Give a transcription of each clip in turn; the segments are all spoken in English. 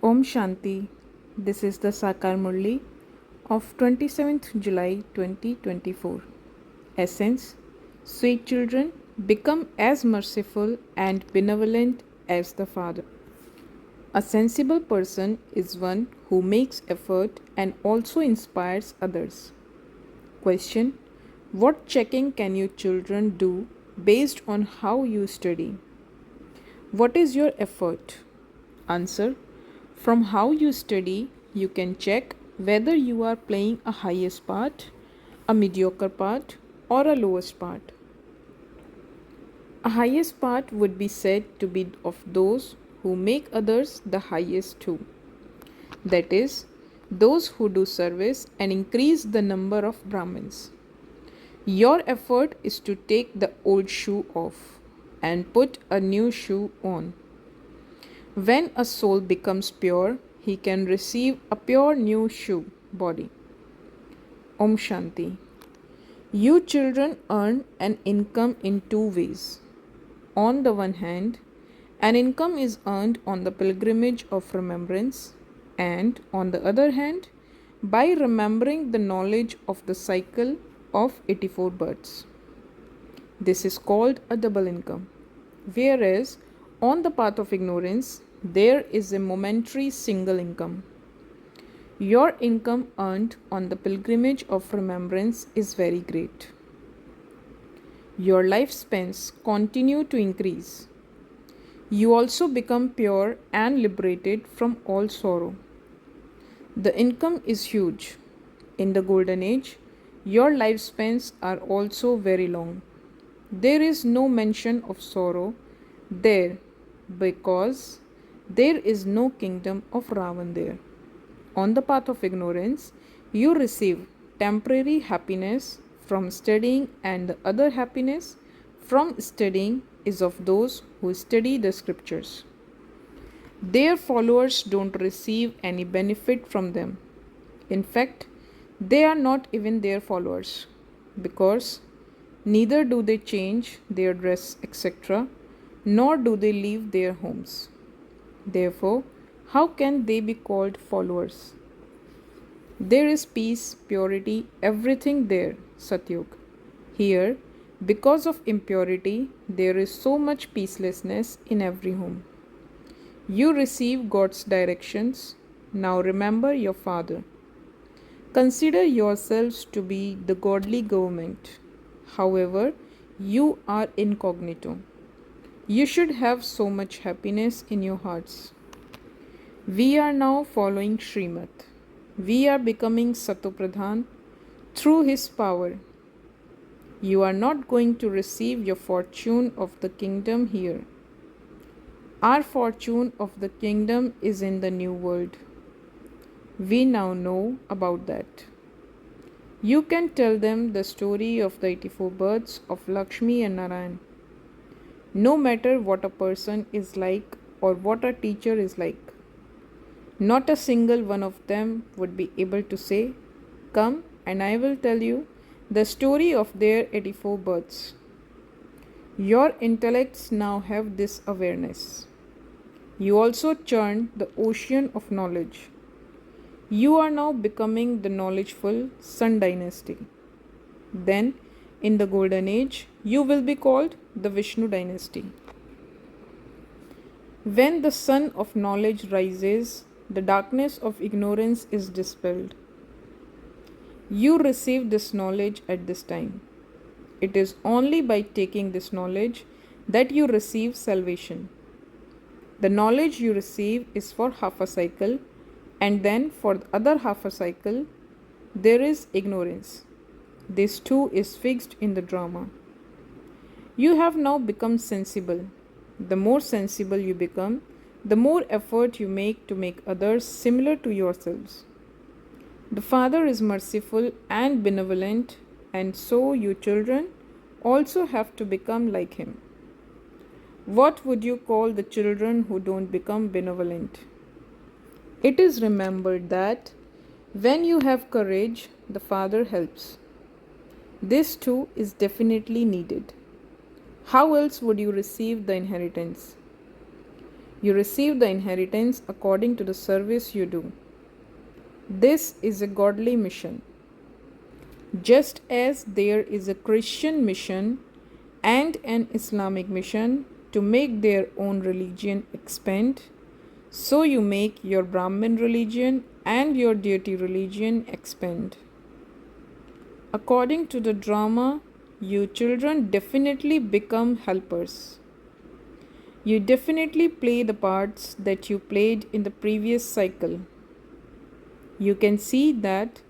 Om Shanti. This is the Sakar Murli of 27th July 2024. Essence: Sweet children, become as merciful and benevolent as the Father. A sensible person is one who makes effort and also inspires others. Question: What checking can you children do based on how you study? What is your effort? Answer: From how you study, you can check whether you are playing a highest part, a mediocre part, or a lowest part. A highest part would be said to be of those who make others the highest too. That is, those who do service and increase the number of Brahmins. Your effort is to take the old shoe off and put a new shoe on. When a soul becomes pure, he can receive a pure new shoe body. Om Shanti. You children earn an income in two ways. On the one hand, an income is earned on the pilgrimage of remembrance, and on the other hand, by remembering the knowledge of the cycle of 84 births. This is called a double income. Whereas on the path of ignorance, there is a momentary single income. Your income earned on the pilgrimage of remembrance is very great. Your lifespans continue to increase. You also become pure and liberated from all sorrow. The income is huge. In the golden age, your lifespans are also very long. There is no mention of sorrow there because there is no kingdom of Ravan there. On the path of ignorance, you receive temporary happiness from studying, and the other happiness from studying is of those who study the scriptures. Their followers don't receive any benefit from them. In fact, they are not even their followers because neither do they change their dress, etc., nor do they leave their homes. Therefore, how can they be called followers? There is peace, purity, everything there, Satyug. Here, because of impurity, there is so much peacelessness in every home. You receive God's directions. Now remember your Father. Consider yourselves to be the godly government. However, you are incognito. You should have so much happiness in your hearts. We are now following Srimad. We are becoming Satopradhan through his power. You are not going to receive your fortune of the kingdom here. Our fortune of the kingdom is in the new world. We now know about that. You can tell them the story of the 84 births of Lakshmi and Narayan. No matter what a person is like or what a teacher is like, not a single one of them would be able to say, "Come and I will tell you the story of their 84 births." Your intellects now have this awareness. You also churn the ocean of knowledge. You are now becoming the knowledgeful Sun dynasty. Then, in the golden age, you will be called the Vishnu dynasty. When the sun of knowledge rises, the darkness of ignorance is dispelled. You receive this knowledge at this time. It is only by taking this knowledge that you receive salvation. The knowledge you receive is for half a cycle, and then for the other half a cycle, there is ignorance. This too is fixed in the drama. You have now become sensible. The more sensible you become, the more effort you make to make others similar to yourselves. The Father is merciful and benevolent, and so you children also have to become like him. What would you call the children who don't become benevolent? It is remembered that when you have courage, the Father helps. This too is definitely needed. How else would you receive the inheritance? You receive the inheritance according to the service you do. This is a godly mission. Just as there is a Christian mission and an Islamic mission to make their own religion expand, so you make your Brahmin religion and your deity religion expand. According to the drama, you children definitely become helpers. You definitely play the parts that you played in the previous cycle. You can see that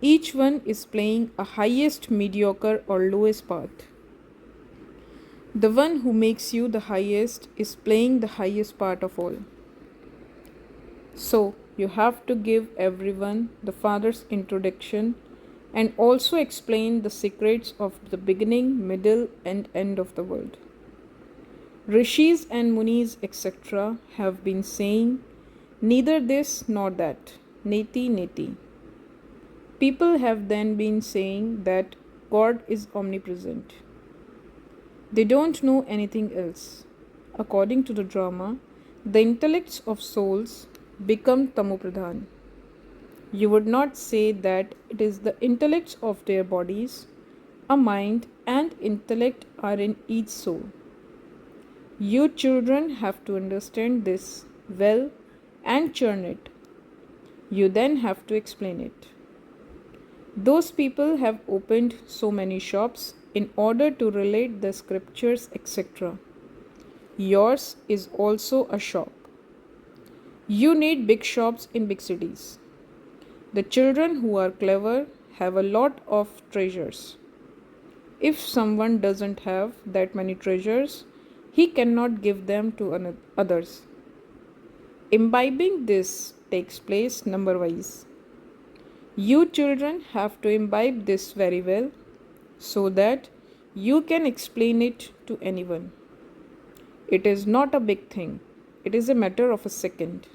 each one is playing a highest, mediocre, or lowest part. The one who makes you the highest is playing the highest part of all. So, you have to give everyone the Father's introduction and also explain the secrets of the beginning, middle, and end of the world. Rishis and Munis, etc., have been saying neither this nor that, neti neti. People have then been saying that God is omnipresent. They don't know anything else. According to the drama, the intellects of souls become tamopradhan. You would not say that it is the intellects of their bodies. A mind and intellect are in each soul. You children have to understand this well and churn it. You then have to explain it. Those people have opened so many shops in order to relate the scriptures, etc. Yours is also a shop. You need big shops in big cities. The children who are clever have a lot of treasures. If someone doesn't have that many treasures, he cannot give them to others. Imbibing this takes place number wise. You children have to imbibe this very well so that you can explain it to anyone. It is not a big thing. It is a matter of a second.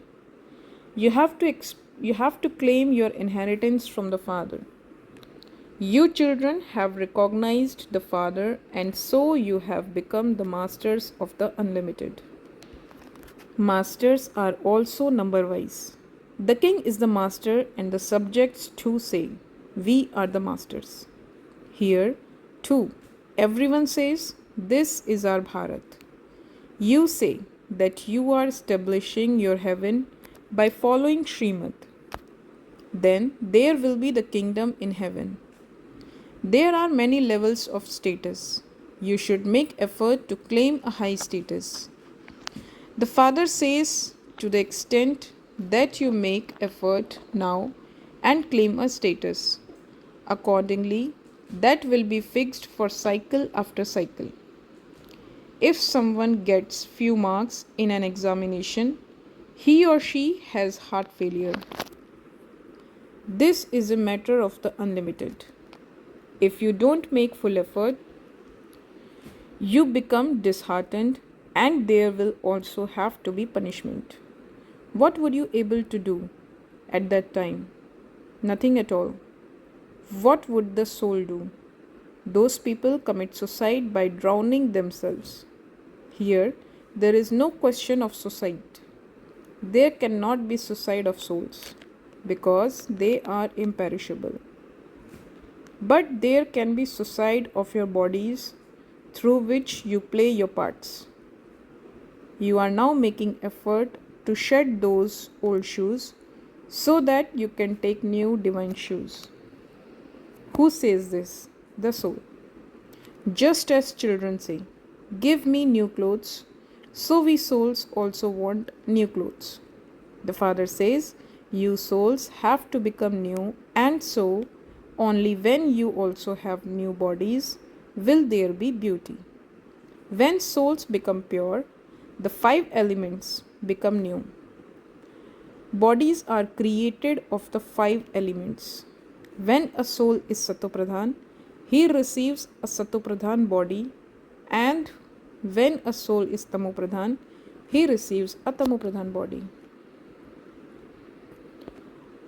You have to claim your inheritance from the Father. You children have recognized the Father, and so you have become the masters of the unlimited. Masters are also number wise. The king is the master, and the subjects too say, "We are the masters." Here, too, everyone says, "This is our Bharat." You say that you are establishing your heaven by following Srimad. Then there will be the kingdom in heaven. There are many levels of status. You should make effort to claim a high status. The Father says, to the extent that you make effort now and claim a status, accordingly, that will be fixed for cycle after cycle. If someone gets few marks in an examination, he or she has heart failure. This is a matter of the unlimited. If you don't make full effort, you become disheartened, and there will also have to be punishment. What would you able to do at that time? Nothing at all. What would the soul do? Those people commit suicide by drowning themselves. Here, there is no question of suicide. There cannot be suicide of souls because they are imperishable. But there can be suicide of your bodies through which you play your parts. You are now making effort to shed those old shoes so that you can take new divine shoes. Who says this? The soul. Just as children say, "Give me new clothes," so we souls also want new clothes. The Father says, you souls have to become new, and so only when you also have new bodies will there be beauty. When souls become pure, the 5 elements become new. Bodies are created of the 5 elements. When a soul is Satopradhan, he receives a Satopradhan body, and when a soul is Tamopradhan, he receives a Tamopradhan body.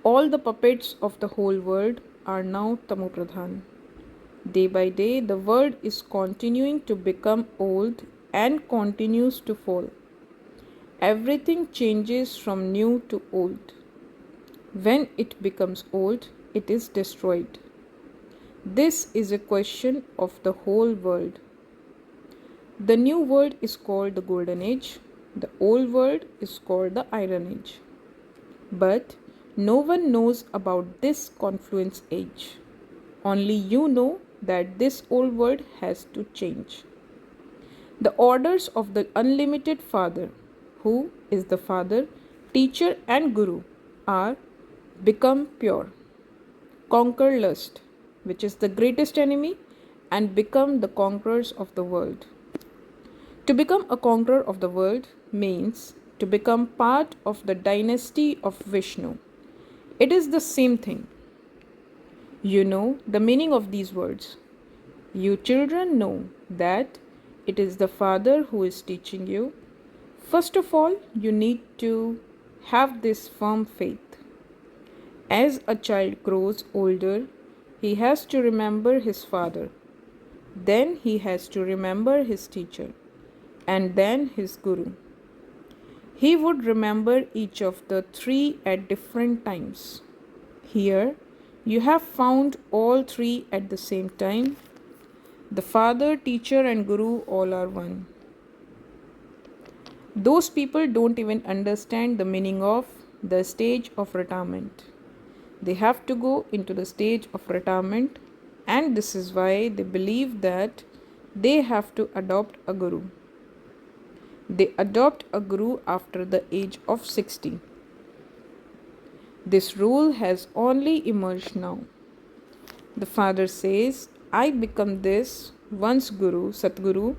All the puppets of the whole world are now Tamopradhan. Day by day, the world is continuing to become old and continues to fall. Everything changes from new to old. When it becomes old, it is destroyed. This is a question of the whole world. The new world is called the Golden Age, the old world is called the Iron Age. But no one knows about this confluence age. Only you know that this old world has to change. The orders of the unlimited Father, who is the Father, Teacher, and Guru, are become pure, conquer lust, which is the greatest enemy, and become the conquerors of the world. To become a conqueror of the world means to become part of the dynasty of Vishnu. It is the same thing. You know the meaning of these words. You children know that it is the Father who is teaching you. First of all, you need to have this firm faith. As a child grows older, he has to remember his father. Then he has to remember his teacher. And then his guru. He would remember each of the three at different times. Here, you have found all three at the same time. The father, teacher, and guru all are one. Those people don't even understand the meaning of the stage of retirement. They have to go into the stage of retirement, and this is why they believe that they have to adopt a guru. They adopt a guru after the age of 60. This rule has only emerged now. The father says, I become this once Guru, Satguru,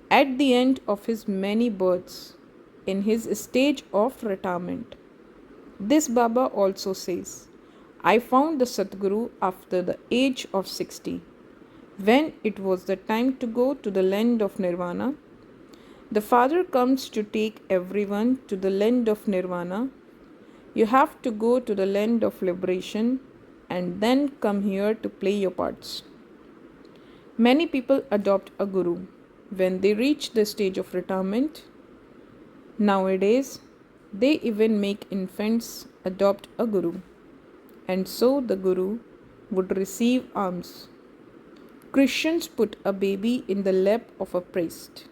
at the end of his many births, in his stage of retirement. This Baba also says, I found the Satguru after the age of 60, when it was the time to go to the land of Nirvana. The Father comes to take everyone to the land of Nirvana. You have to go to the land of liberation and then come here to play your parts. Many people adopt a guru when they reach the stage of retirement. Nowadays, they even make infants adopt a guru, and so the guru would receive alms. Christians put a baby in the lap of a priest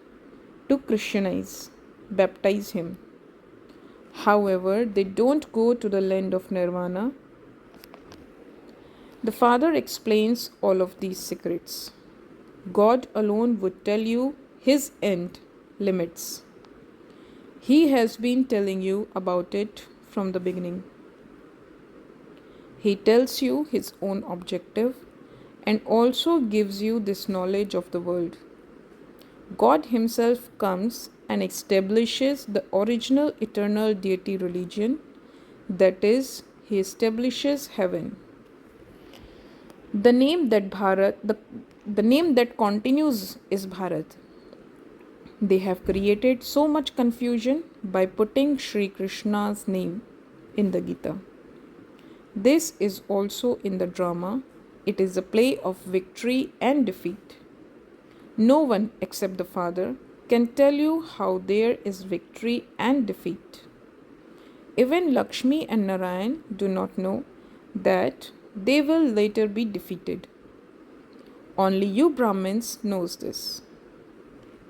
to Christianize, baptize him. However, they don't go to the land of Nirvana. The Father explains all of these secrets. God alone would tell you his end limits. He has been telling you about it from the beginning. He tells you his own objective and also gives you this knowledge of the world. God himself comes and establishes the original eternal deity religion, that is, he establishes heaven. The name that continues is Bharat. They have created so much confusion by putting Sri Krishna's name in the Gita. This is also in the drama. It is a play of victory and defeat. No one except the Father can tell you how there is victory and defeat. Even Lakshmi and Narayan do not know that they will later be defeated. Only you Brahmins knows this.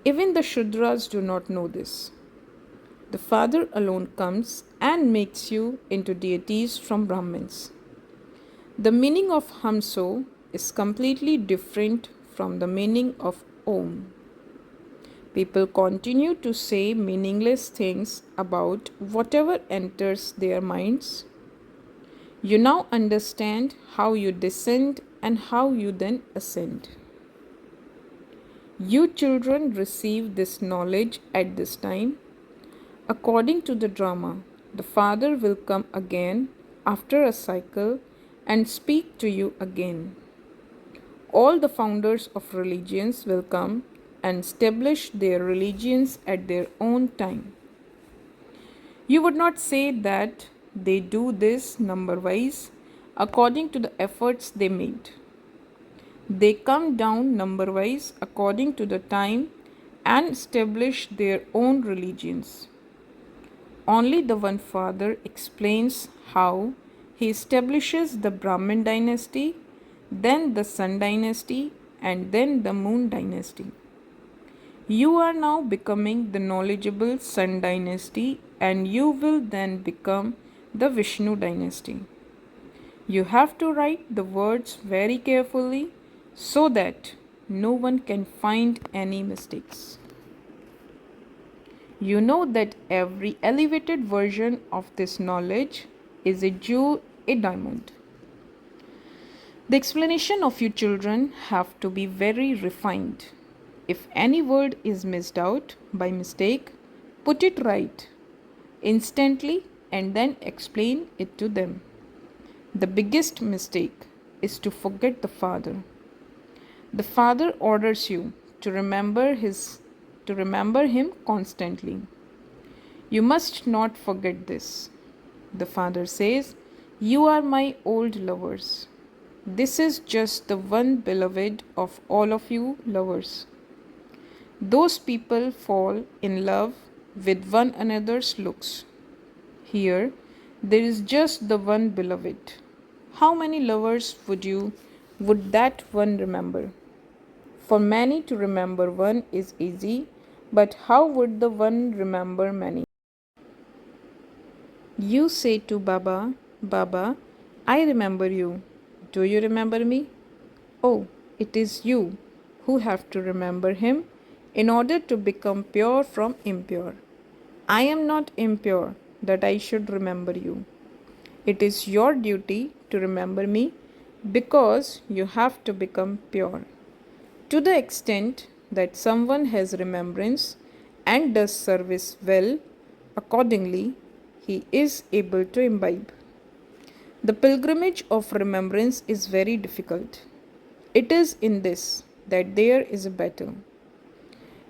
Even the Shudras do not know this. The Father alone comes and makes you into deities from Brahmins. The meaning of Hamso is completely different from the meaning of Om. People continue to say meaningless things about whatever enters their minds. You now understand how you descend and how you then ascend. You children receive this knowledge at this time. According to the drama, the Father will come again after a cycle and speak to you again. All the founders of religions will come and establish their religions at their own time. You would not say that they do this number wise according to the efforts they made. They come down number wise according to the time and establish their own religions. only the one father explains how he establishes the Brahmin dynasty, then the Sun dynasty, and then the Moon dynasty. You are now becoming the knowledgeable Sun dynasty, and you will then become the Vishnu dynasty. You have to write the words very carefully so that no one can find any mistakes. You know that every elevated version of this knowledge is a jewel, a diamond. The explanation of you children have to be very refined. If any word is missed out by mistake, put it right instantly and then explain it to them. The biggest mistake is to forget the Father. The Father orders you to remember him constantly. You must not forget this. The Father says, "You are my old lovers." This is just the one beloved of all of you lovers. Those people fall in love with one another's looks. Here, there is just the one beloved. How many lovers would that one remember? For many to remember one is easy, but how would the one remember many? You say to Baba, "Baba, I remember you. Do you remember me?" Oh, it is you who have to remember him in order to become pure from impure. I am not impure that I should remember you. It is your duty to remember me because you have to become pure. To the extent that someone has remembrance and does service well, accordingly, he is able to imbibe. The pilgrimage of remembrance is very difficult. It is in this that there is a battle.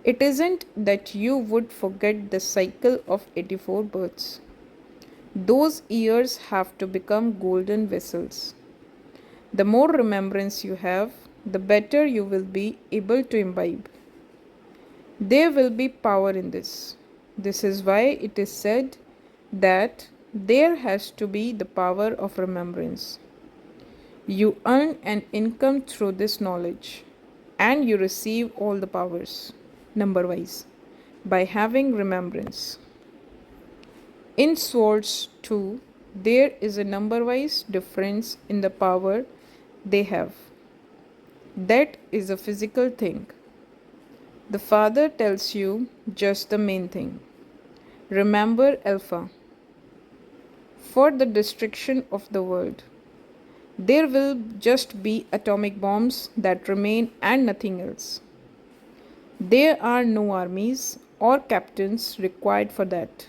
It isn't that you would forget the cycle of 84 births. Those years have to become golden vessels. The more remembrance you have, the better you will be able to imbibe. There will be power in this. This is why it is said that there has to be the power of remembrance. You earn an income through this knowledge, and you receive all the powers, number wise, by having remembrance. In swords, too, there is a number wise difference in the power they have. That is a physical thing. The Father tells you just the main thing. Remember Alpha. For the destruction of the world, there will just be atomic bombs that remain and nothing else. There are no armies or captains required for that.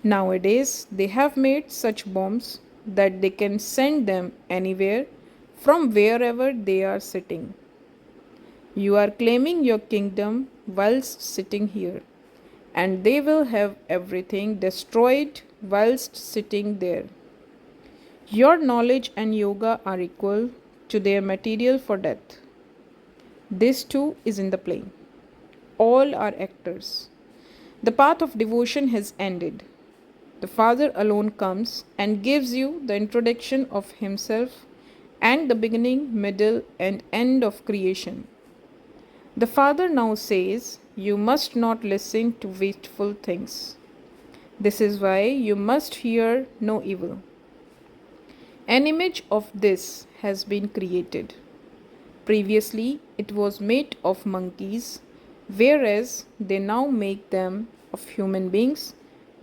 Nowadays, they have made such bombs that they can send them anywhere from wherever they are sitting. You are claiming your kingdom whilst sitting here, and they will have everything destroyed whilst sitting there. Your knowledge and yoga are equal to their material for death. This too is in the play. All are actors. The path of devotion has ended. The Father alone comes and gives you the introduction of Himself and the beginning, middle, and end of creation. The Father now says, "You must not listen to wasteful things. This is why you must hear no evil." An image of this has been created. Previously, it was made of monkeys, whereas they now make them of human beings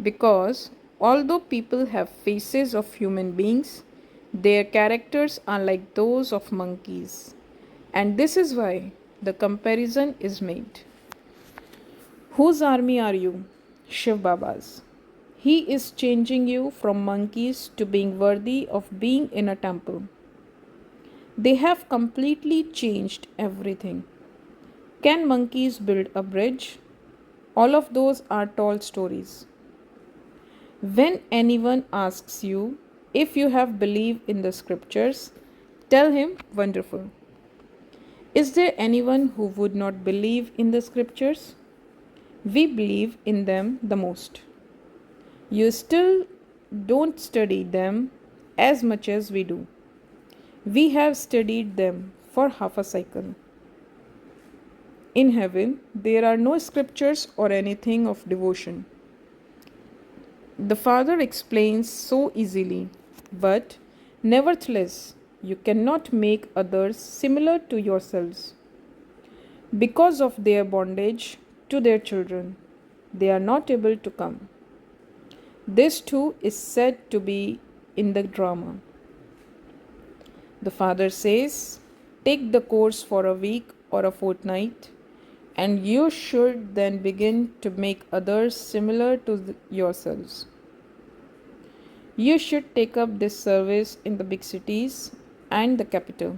because although people have faces of human beings, their characters are like those of monkeys. And this is why the comparison is made. Whose army are you? Shiv Baba's. He is changing you from monkeys to being worthy of being in a temple. They have completely changed everything. Can monkeys build a bridge? All of those are tall stories. When anyone asks you if you have believed in the scriptures, tell him, "Wonderful." Is there anyone who would not believe in the scriptures? We believe in them the most. You still don't study them as much as we do. We have studied them for half a cycle. In heaven, there are no scriptures or anything of devotion. The Father explains so easily, but nevertheless, you cannot make others similar to yourselves. Because of their bondage to their children, they are not able to come. This too is said to be in the drama. The father says, take the course for a week or a fortnight, and you should then begin to make others similar to yourselves. You should take up this service in the big cities and the capital.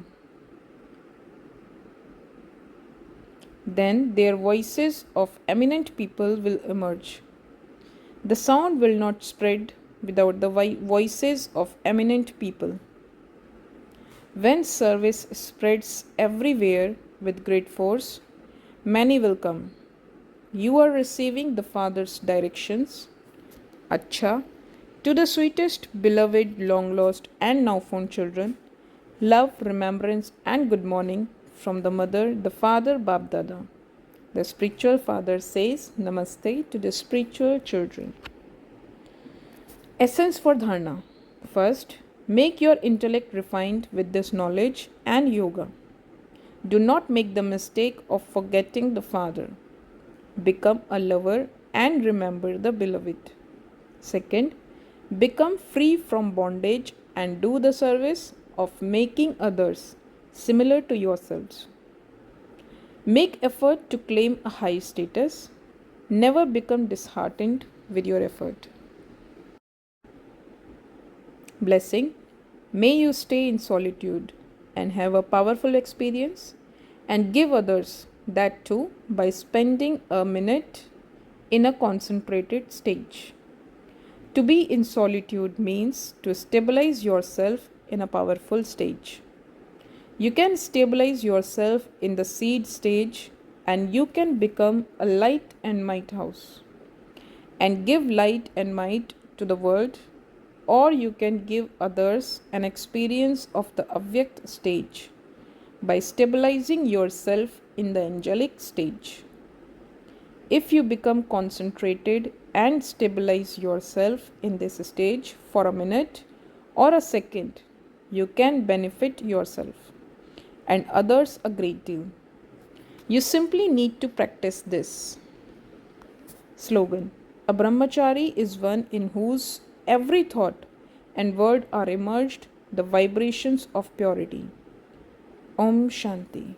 Then their voices of eminent people will emerge. The sound will not spread without the voices of eminent people. When service spreads everywhere with great force, many will come. You are receiving the Father's directions. Acha, to the sweetest, beloved, long lost, and now found children, love, remembrance, and good morning from the mother, the father, Bab Dada. The spiritual father says Namaste to the spiritual children. Essence for Dharna. First, make your intellect refined with this knowledge and yoga. Do not make the mistake of forgetting the Father. Become a lover and remember the beloved. Second, become free from bondage and do the service of making others similar to yourselves. Make effort to claim a high status. Never become disheartened with your effort. Blessing. May you stay in solitude and have a powerful experience and give others that too by spending a minute in a concentrated stage. To be in solitude means to stabilize yourself in a powerful stage. You can stabilize yourself in the seed stage and you can become a light and might house and give light and might to the world, or you can give others an experience of the Avyakt stage by stabilizing yourself in the angelic stage. If you become concentrated and stabilize yourself in this stage for a minute or a second, you can benefit yourself and others a great deal. You simply need to practice this. Slogan. A brahmachari is one in whose every thought and word are emerged the vibrations of purity. Om Shanti.